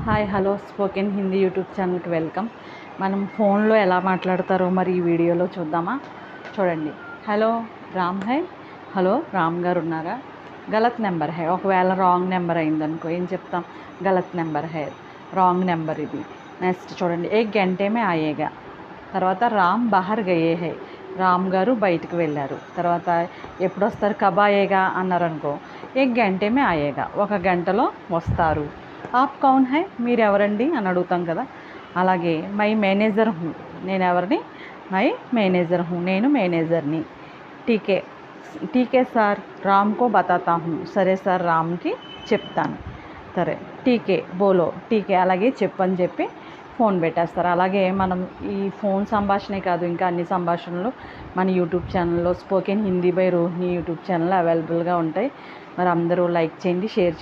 Hi hello spoken Hindi YouTube ఛానల్కి welcome. మనం ఫోన్లో ఎలా మాట్లాడతారో మరి ఈ వీడియోలో చూద్దామా. చూడండి. Hello Ram high, hello Ram గారు ఉన్నారా. గలత్ నెంబర్ హై, ఒకవేళ రాంగ్ నెంబర్ అయిందనుకో ఏం చెప్తాం, గలత్ నెంబర్ హై, రాంగ్ నెంబర్ ఇది. నెక్స్ట్ చూడండి, ఏక్ గంటే మే ఆయేగా. తర్వాత రామ్ బహర్ గయే హై, రామ్ గారు బయటకు వెళ్ళారు. తర్వాత ఎప్పుడు వస్తారు, కబ్ ఆయేగా అన్నారనుకో, ఏక్ గంటే మే ఆయేగా, ఒక గంటలో వస్తారు. ఆప్ కౌన్ హై, మీరు ఎవరండి అని అడుగుతాం కదా. అలాగే మై మేనేజర్ హూ, నేను ఎవరిని, మై మేనేజర్ హూ, నేను మేనేజర్ని. టీకే టీకే సార్ రామ్కో బతాతా హూ, సరే సార్ రామ్కి చెప్తాను. సరే టీకే బోలో, టీకే అలాగే చెప్పని చెప్పి ఫోన్ పెట్టేస్తారు. అలాగే మనం ఈ ఫోన్ సంభాషణే కాదు, ఇంకా అన్ని సంభాషణలు మన యూట్యూబ్ ఛానల్లో spoken Hindi by Rohini YouTube ఛానల్లో అవైలబుల్గా ఉంటాయి. మరి అందరూ లైక్ చేయండి, షేర్ చేయండి.